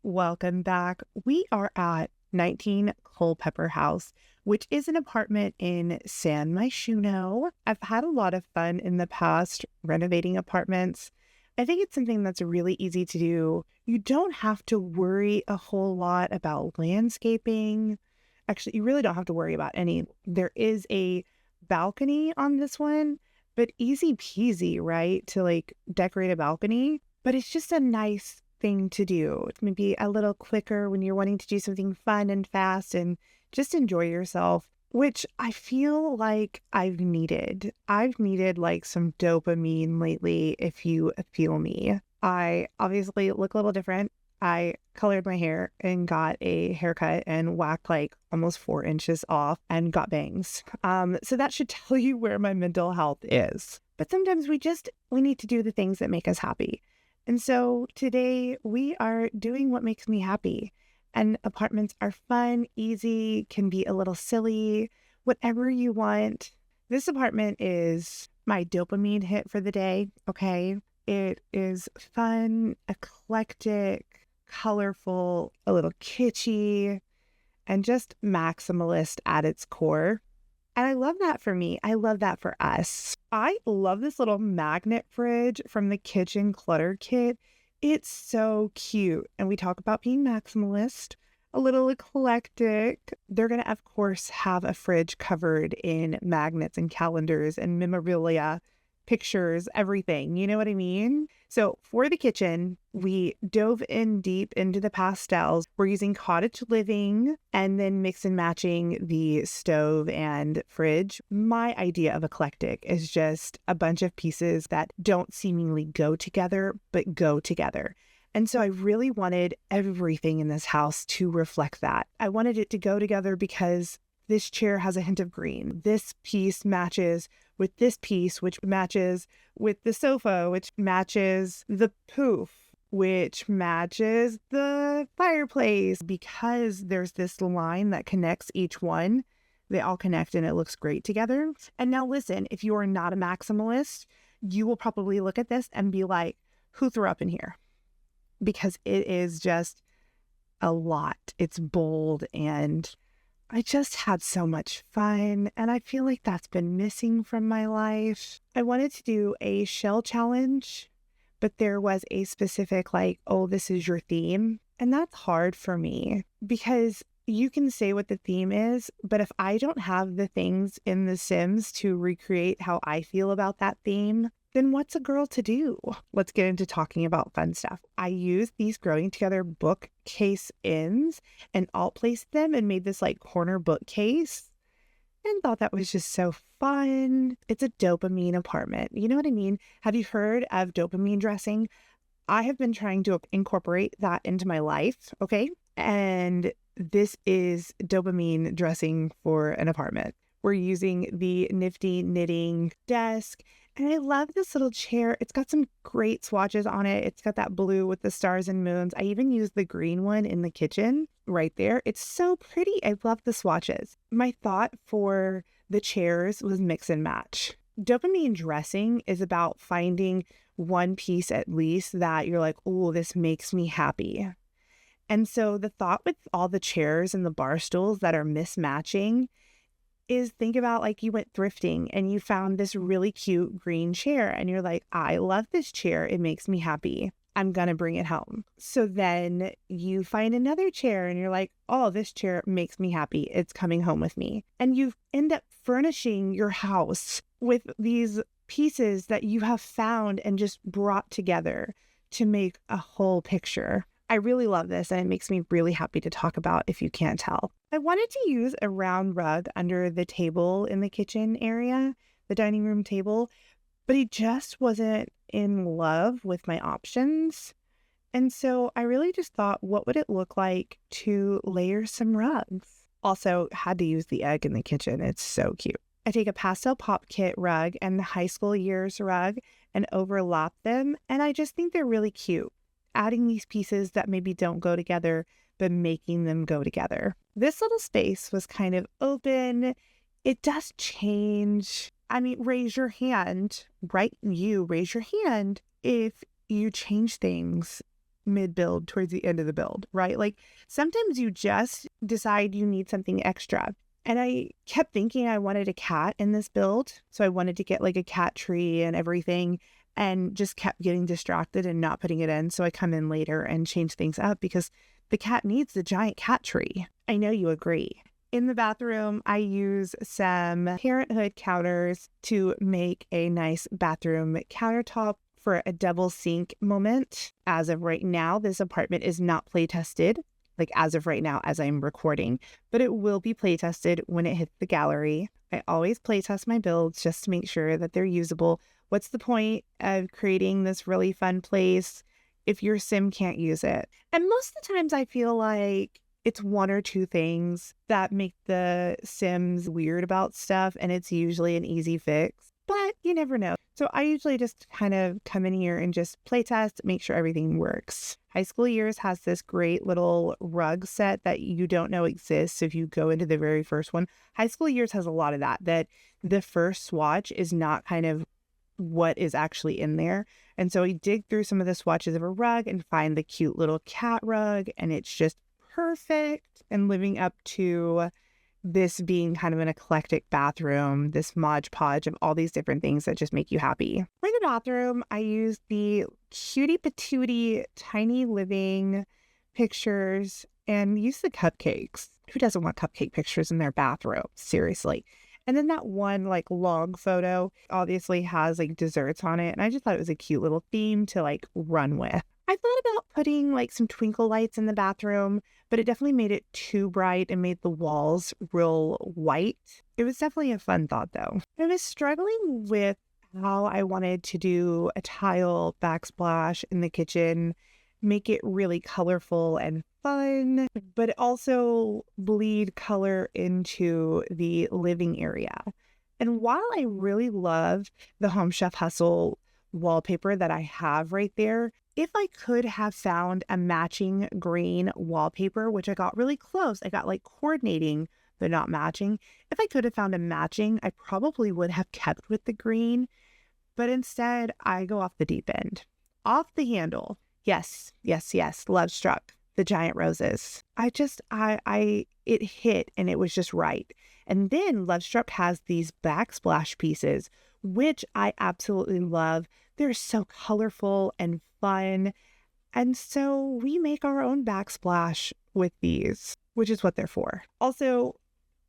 welcome back. We are at 19 Culpeper House, which is an apartment in San Myshuno. I've had a lot of fun in the past renovating apartments. I think it's something that's really easy to do. You don't have to worry a whole lot about landscaping. Actually, you really don't have to worry about any. There is a balcony on this one, but easy peasy, right? To decorate a balcony. But it's just a nice thing to do. It's maybe a little quicker when you're wanting to do something fun and fast and just enjoy yourself, which I feel like I've needed. I've needed some dopamine lately, if you feel me. I obviously look a little different. I colored my hair and got a haircut and whacked almost 4 inches off and got bangs. So that should tell you where my mental health is. But sometimes we need to do the things that make us happy. And so today we are doing what makes me happy. And apartments are fun, easy, can be a little silly, whatever you want. This apartment is my dopamine hit for the day, okay? It is fun, eclectic, colorful, a little kitschy, and just maximalist at its core. And I love that for me. I love that for us. I love this little magnet fridge from the kitchen clutter kit. It's so cute. And we talk about being maximalist, a little eclectic. They're going to, of course, have a fridge covered in magnets and calendars and memorabilia, pictures, everything. You know what I mean? So for the kitchen, we dove in deep into the pastels. We're using cottage living and then mix and matching the stove and fridge. My idea of eclectic is just a bunch of pieces that don't seemingly go together, but go together. And so I really wanted everything in this house to reflect that. I wanted it to go together because this chair has a hint of green. This piece matches with this piece, which matches with the sofa, which matches the poof, which matches the fireplace. Because there's this line that connects each one, they all connect and it looks great together. And now listen, if you are not a maximalist, you will probably look at this and be like, who threw up in here? Because it is just a lot. It's bold and I just had so much fun, and I feel like that's been missing from my life. I wanted to do a shell challenge, but there was a specific oh, this is your theme. And that's hard for me because you can say what the theme is, but if I don't have the things in The Sims to recreate how I feel about that theme, then what's a girl to do? Let's get into talking about fun stuff. I used these Growing Together bookcase ends and alt placed them and made this corner bookcase and thought that was just so fun. It's a dopamine apartment. You know what I mean? Have you heard of dopamine dressing? I have been trying to incorporate that into my life, okay? And this is dopamine dressing for an apartment. We're using the nifty knitting desk. And I love this little chair. It's got some great swatches on it. It's got that blue with the stars and moons. I even used the green one in the kitchen right there. It's so pretty. I love the swatches. My thought for the chairs was mix and match. Dopamine dressing is about finding one piece at least that you're like, oh, this makes me happy. And so the thought with all the chairs and the bar stools that are mismatching is think about you went thrifting and you found this really cute green chair and you're like, I love this chair. It makes me happy. I'm going to bring it home. So then you find another chair and you're like, oh, this chair makes me happy. It's coming home with me. And you end up furnishing your house with these pieces that you have found and just brought together to make a whole picture. I really love this and it makes me really happy to talk about if you can't tell. I wanted to use a round rug under the table in the kitchen area, the dining room table, but he just wasn't in love with my options. And so I really just thought, what would it look like to layer some rugs? Also had to use the egg in the kitchen. It's so cute. I take a pastel pop kit rug and the high school years rug and overlap them. And I just think they're really cute. Adding these pieces that maybe don't go together, but making them go together. This little space was kind of open. It does change. I mean, raise your hand, right? You raise your hand if you change things mid-build towards the end of the build, right? Like sometimes you just decide you need something extra. And I kept thinking I wanted a cat in this build. So I wanted to get like a cat tree and everything, and just kept getting distracted and not putting it in. So I come in later and change things up because the cat needs the giant cat tree. I know you agree. In the bathroom, I use some Parenthood counters to make a nice bathroom countertop for a double sink moment. As of right now, this apartment is not play tested, like as of right now as I'm recording, but it will be play tested when it hits the gallery. I always play test my builds just to make sure that they're usable. What's the point of creating this really fun place if your sim can't use it? And most of the times I feel like it's one or two things that make the Sims weird about stuff, and it's usually an easy fix, but you never know. So I usually just kind of come in here and just play test, make sure everything works. High School Years has this great little rug set that you don't know exists if you go into the very first one. High School Years has a lot of that the first swatch is not kind of what is actually in there. And so I dig through some of the swatches of a rug and find the cute little cat rug, and it's just perfect and living up to this being kind of an eclectic bathroom, this Mod Podge of all these different things that just make you happy. For the bathroom, I use the cutie patootie tiny living pictures and use the cupcakes. Who doesn't want cupcake pictures in their bathroom? Seriously. And then that one like log photo obviously has like desserts on it. And I just thought it was a cute little theme to like run with. I thought about putting like some twinkle lights in the bathroom, but it definitely made it too bright and made the walls real white. It was definitely a fun thought though. I was struggling with how I wanted to do a tile backsplash in the kitchen, make it really colorful and fun, but also bleed color into the living area. And while I really love the Home Chef Hustle wallpaper that I have right there, if I could have found a matching green wallpaper, which I got really close, I got like coordinating but not matching. If I could have found a matching, I probably would have kept with the green, but instead I go off the deep end, off the handle. Yes, yes, yes. Love Struck, the giant roses. It hit and it was just right. And then Love Struck has these backsplash pieces, which I absolutely love. They're so colorful and fun. And so we make our own backsplash with these, which is what they're for. Also,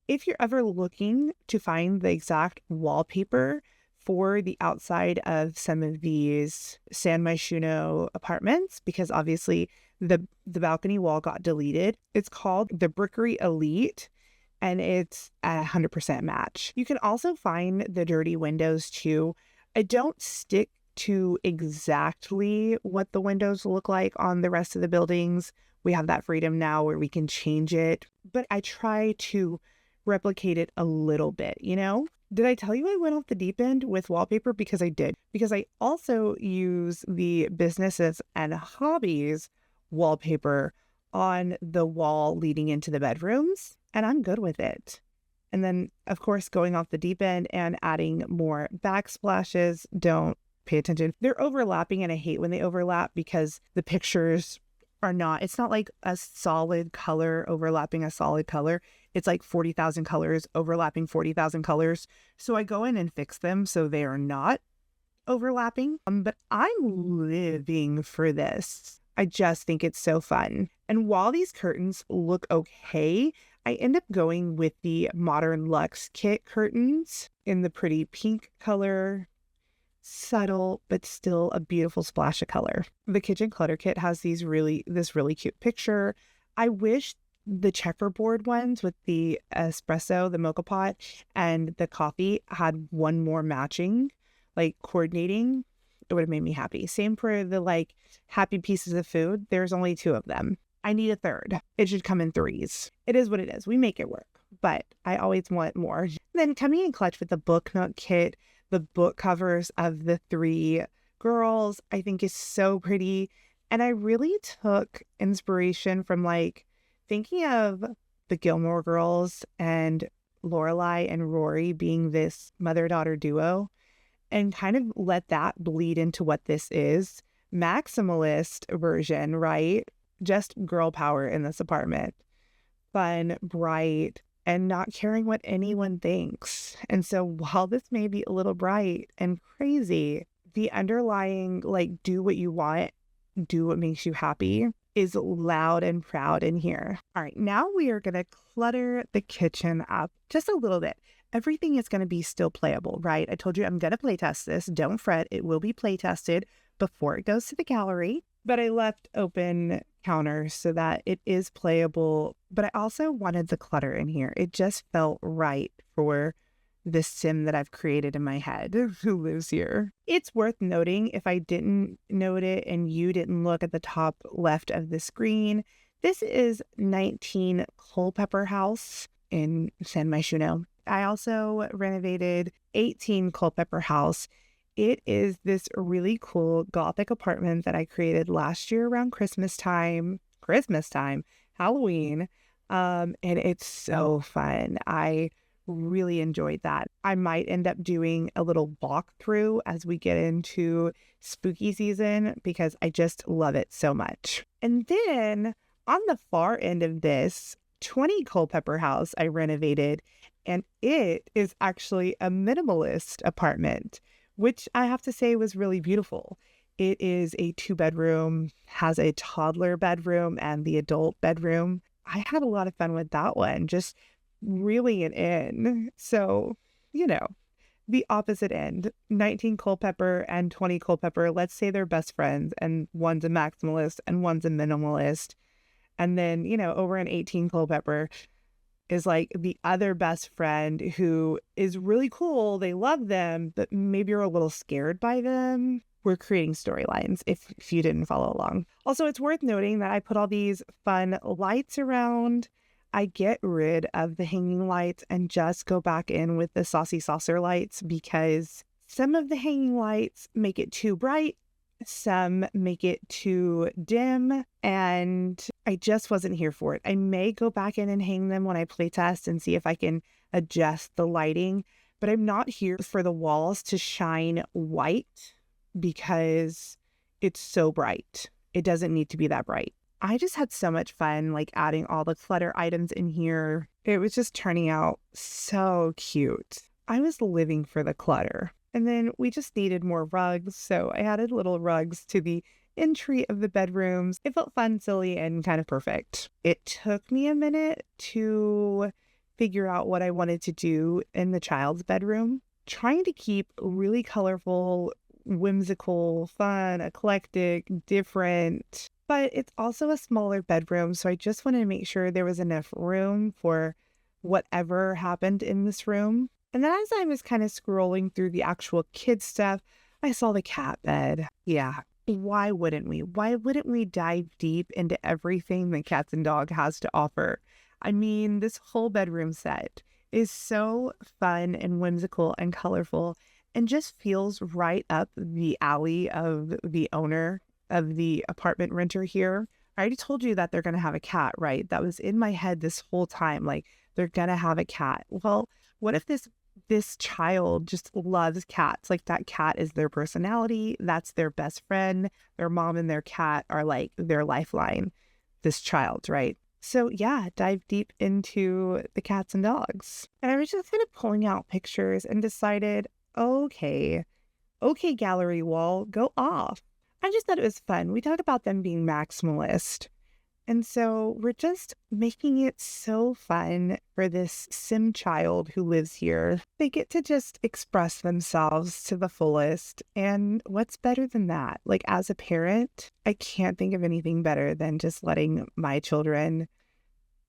if you're ever looking to find the exact wallpaper for the outside of some of these San Myshuno apartments, because obviously the balcony wall got deleted, it's called the Brickery Elite, and it's a 100% match. You can also find the dirty windows too. I don't stick to exactly what the windows look like on the rest of the buildings. We have that freedom now where we can change it, but I try to replicate it a little bit, you know? Did I tell you I went off the deep end with wallpaper? Because I did. Because I also use the businesses and hobbies wallpaper on the wall leading into the bedrooms, and I'm good with it. And then, of course, going off the deep end and adding more backsplashes. Don't pay attention. They're overlapping, and I hate when they overlap because the pictures are not, it's not like a solid color overlapping a solid color. It's like 40,000 colors overlapping 40,000 colors. So I go in and fix them so they are not overlapping. But I'm living for this. I just think it's so fun. And while these curtains look okay, I end up going with the Modern Luxe Kit curtains in the pretty pink color. Subtle, but still a beautiful splash of color. The Kitchen Clutter Kit has this really cute picture. I wish the checkerboard ones with the espresso, the mocha pot, and the coffee had one more matching, like coordinating. It would have made me happy. Same for the like happy pieces of food. There's only 2 of them. I need a third. It should come in 3s. It is what it is. We make it work, but I always want more. Then coming in clutch with the Book Nook Kit, the book covers of the 3 girls, I think is so pretty. And I really took inspiration from like thinking of the Gilmore Girls and Lorelai and Rory being this mother-daughter duo, and kind of let that bleed into what this is. maximalist version, right? Just girl power in this apartment. Fun, bright, and not caring what anyone thinks. And so while this may be a little bright and crazy, the underlying, like, do what you want, do what makes you happy is loud and proud in here. All right, now we are going to clutter the kitchen up just a little bit. Everything is going to be still playable, right? I told you I'm going to play test this. Don't fret. It will be play tested before it goes to the gallery. But I left open counters so that it is playable. But I also wanted the clutter in here. It just felt right for this sim that I've created in my head who lives here. It's worth noting, if I didn't note it and you didn't look at the top left of the screen, this is 19 Culpeper House in San Myshuno. I also renovated 18 Culpeper House. It is this really cool Gothic apartment that I created last year around Christmas time, Halloween. And it's so fun. I really enjoyed that. I might end up doing a little walkthrough as we get into spooky season because I just love it so much. And then on the far end of this, 20 Culpeper House I renovated, and it is actually a minimalist apartment, which I have to say was really beautiful. It is a 2-bedroom, has a toddler bedroom and the adult bedroom. I had a lot of fun with that one, just reeling it in. So, the opposite end, 19 Culpeper and 20 Culpeper, let's say they're best friends and one's a maximalist and one's a minimalist. And then, over an 18 Culpeper is like the other best friend who is really cool. They love them, but maybe you're a little scared by them. We're creating storylines if you didn't follow along. Also, it's worth noting that I put all these fun lights around. I get rid of the hanging lights and just go back in with the saucy saucer lights because some of the hanging lights make it too bright. Some make it too dim, and I just wasn't here for it. I may go back in and hang them when I play test and see if I can adjust the lighting, but I'm not here for the walls to shine white because it's so bright. It doesn't need to be that bright. I just had so much fun, like adding all the clutter items in here. It was just turning out so cute. I was living for the clutter. And then we just needed more rugs, so I added little rugs to the entry of the bedrooms. It felt fun, silly, and kind of perfect. It took me a minute to figure out what I wanted to do in the child's bedroom, trying to keep really colorful, whimsical, fun, eclectic, different. But it's also a smaller bedroom, so I just wanted to make sure there was enough room for whatever happened in this room. And then as I was kind of scrolling through the actual kid stuff, I saw the cat bed. Yeah, why wouldn't we? Why wouldn't we dive deep into everything that Cats and Dog has to offer? I mean, this whole bedroom set is so fun and whimsical and colorful and just feels right up the alley of the owner of the apartment renter here. I already told you that they're going to have a cat, right? That was in my head this whole time. Like, they're going to have a cat. Well, what if this child just loves cats? Like, that cat is their personality. That's their best friend. Their mom and their cat are like their lifeline. This child, right? So yeah, dive deep into the cats and dogs. And I was just kind of pulling out pictures and decided, okay, gallery wall, go off. I just thought it was fun. We talked about them being maximalist. And so we're just making it so fun for this sim child who lives here. They get to just express themselves to the fullest. And what's better than that? Like, as a parent, I can't think of anything better than just letting my children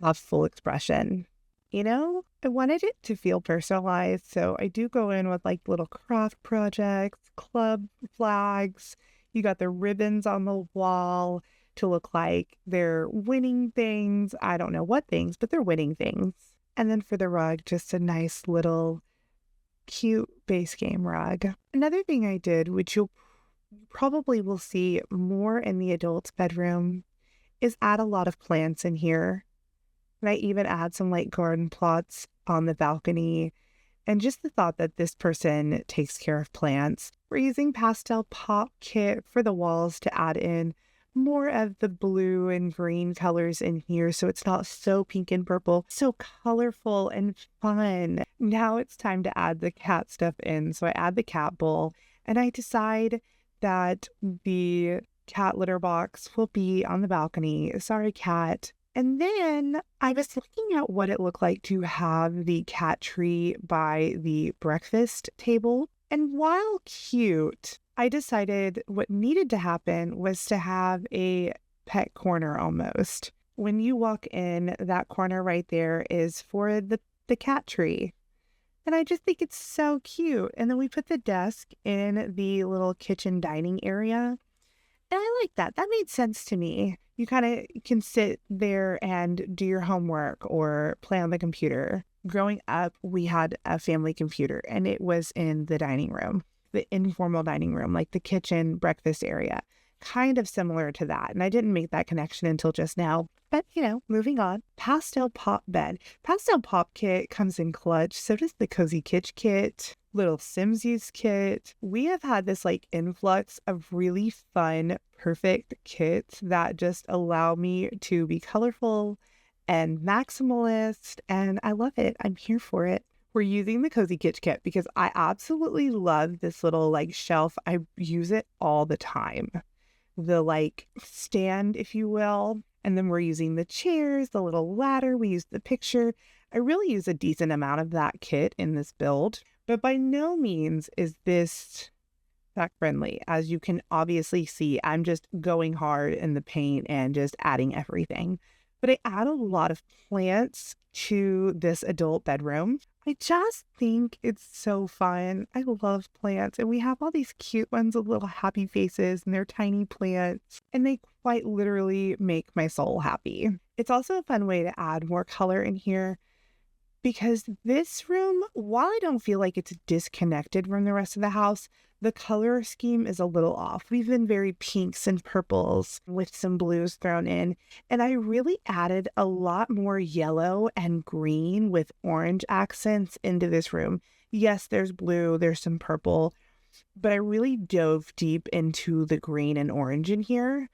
have full expression. I wanted it to feel personalized. So I do go in with like little craft projects, club flags. You got the ribbons on the wall to look like they're winning things. I don't know what things, but they're winning things. And then for the rug, just a nice little cute base game rug. Another thing I did, which you probably will see more in the adult's bedroom, is add a lot of plants in here. And I even add some like garden plots on the balcony. And just the thought that this person takes care of plants We're using pastel pop kit for the walls to add in more of the blue and green colors in here so it's not so pink and purple, so colorful and fun. Now it's time to add the cat stuff in. So I add the cat bowl and I decide that the cat litter box will be on the balcony. Sorry, cat. And then I was looking at what it looked like to have the cat tree by the breakfast table. And while cute, I decided what needed to happen was to have a pet corner almost. When you walk in, that corner right there is for the cat tree. And I just think it's so cute. And then we put the desk in the little kitchen dining area. And I like that. That made sense to me. You kind of can sit there and do your homework or play on the computer. Growing up, we had a family computer and it was in the dining room, the informal dining room, like the kitchen breakfast area, kind of similar to that. And I didn't make that connection until just now. But, moving on. Pastel pop bed. Pastel pop kit comes in clutch. So does the Cozy Kitsch kit, Little Sims Use kit. We have had this influx of really fun, perfect kits that just allow me to be colorful and maximalist. And I love it. I'm here for it. We're using the Cozy Kitsch kit because I absolutely love this little shelf. I use it all the time. The stand, if you will. And then we're using the chairs, the little ladder. We use the picture. I really use a decent amount of that kit in this build, but by no means is this pet friendly. As you can obviously see, I'm just going hard in the paint and just adding everything. But I add a lot of plants to this adult bedroom. I just think it's so fun. I love plants, and we have all these cute ones with little happy faces, and they're tiny plants, and they quite literally make my soul happy. It's also a fun way to add more color in here because this room, while I don't feel like it's disconnected from the rest of the house, the color scheme is a little off. We've been very pinks and purples with some blues thrown in, and I really added a lot more yellow and green with orange accents into this room. Yes, there's blue, there's some purple, but I really dove deep into the green and orange in here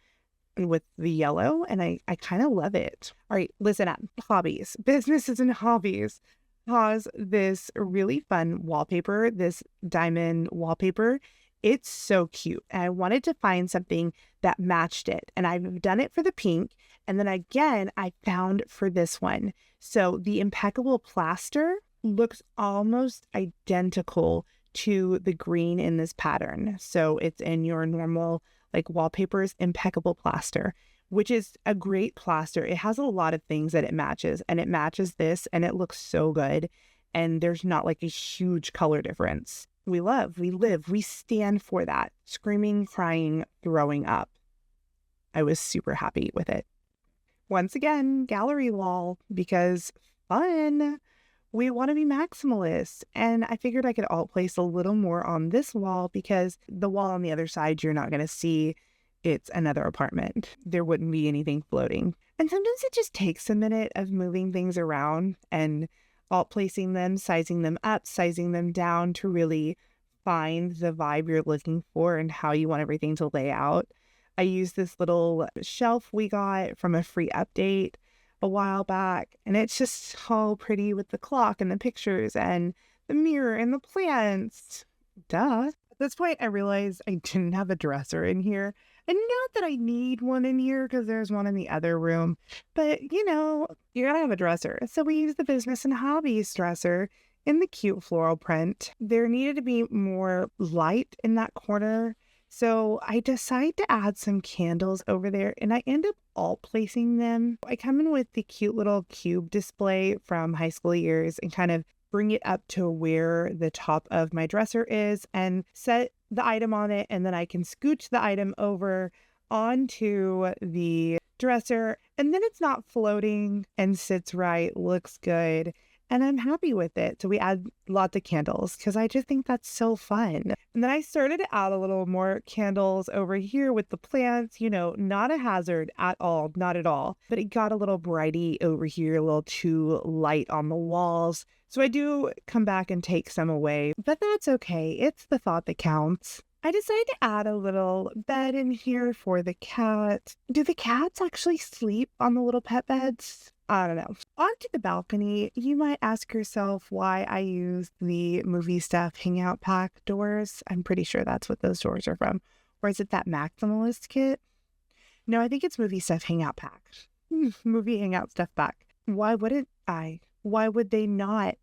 with the yellow, and I kind of love it. All right, listen up. Hobbies, businesses and hobbies. Has this really fun wallpaper, this diamond wallpaper. It's so cute. And I wanted to find something that matched it. And I've done it for the pink. And then again, I found for this one. So the impeccable plaster looks almost identical to the green in this pattern. So it's in your normal wallpapers, impeccable plaster, which is a great plaster. It has a lot of things that it matches, and it matches this, and it looks so good. And there's not a huge color difference. We love, we live, we stand for that. Screaming, crying, throwing up. I was super happy with it. Once again, gallery wall, because fun. We want to be maximalists. And I figured I could alt place a little more on this wall because the wall on the other side, you're not going to see. It's another apartment. There wouldn't be anything floating. And sometimes it just takes a minute of moving things around and alt placing them, sizing them up, sizing them down to really find the vibe you're looking for and how you want everything to lay out. I used this little shelf we got from a free update a while back, and it's just so pretty with the clock and the pictures and the mirror and the plants. Duh. At this point, I realized I didn't have a dresser in here. And not that I need one in here because there's one in the other room, but you gotta have a dresser. So we used the business and hobbies dresser in the cute floral print. There needed to be more light in that corner. So I decide to add some candles over there, and I end up alt placing them. I come in with the cute little cube display from high school years and kind of bring it up to where the top of my dresser is and set the item on it, and then I can scooch the item over onto the dresser, and then it's not floating and sits right, looks good, and I'm happy with it. So we add lots of candles because I just think that's so fun. And then I started to add a little more candles over here with the plants, not a hazard at all, not at all. But it got a little brighty over here, a little too light on the walls. So I do come back and take some away, but that's okay. It's the thought that counts. I decided to add a little bed in here for the cat. Do the cats actually sleep on the little pet beds? I don't know. Onto the balcony, you might ask yourself why I use the movie stuff hangout pack doors. I'm pretty sure that's what those doors are from. Or is it that Maximalist kit? No, I think it's movie stuff hangout pack. Movie hangout stuff pack. Why wouldn't I? Why would they not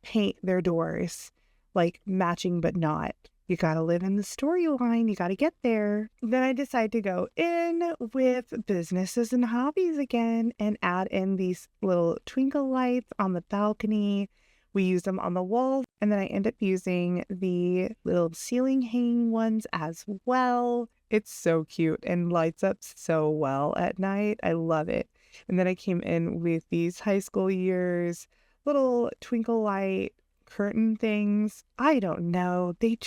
paint their doors like matching but not? You gotta live in the storyline. You gotta get there. Then I decide to go in with businesses and hobbies again and add in these little twinkle lights on the balcony. We use them on the walls, and then I end up using the little ceiling hanging ones as well. It's so cute and lights up so well at night. I love it. And then I came in with these high school years, little twinkle light curtain things. I don't know. They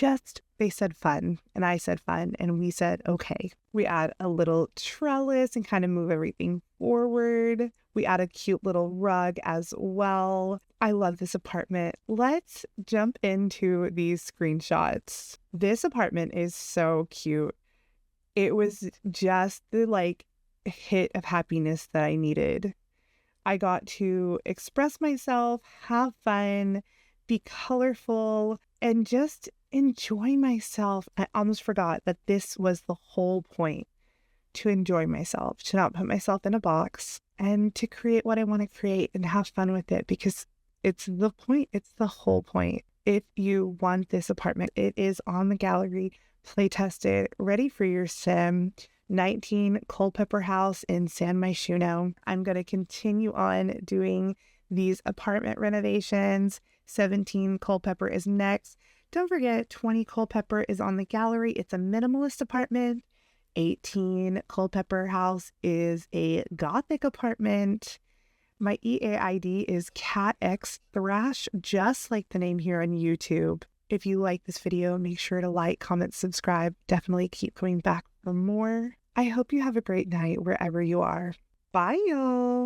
said fun, and I said fun, and we said okay. We add a little trellis and kind of move everything forward. We add a cute little rug as well. I love this apartment. Let's jump into these screenshots. This apartment is so cute. It was just the hit of happiness that I needed. I got to express myself, have fun, be colorful, and just enjoy myself. I almost forgot that this was the whole point, to enjoy myself, to not put myself in a box, and to create what I want to create and have fun with it, because it's the point. It's the whole point. If you want this apartment, it is on the gallery, playtested, ready for your sim. 19 Culpeper House in San Myshuno. I'm going to continue on doing these apartment renovations. 17 Culpeper is next. Don't forget, 20 Culpeper is on the gallery. It's a minimalist apartment. 18 Culpeper House is a gothic apartment. My EAID is katxthrash, just like the name here on YouTube. If you like this video, make sure to like, comment, subscribe. Definitely keep coming back for more. I hope you have a great night wherever you are. Bye, y'all.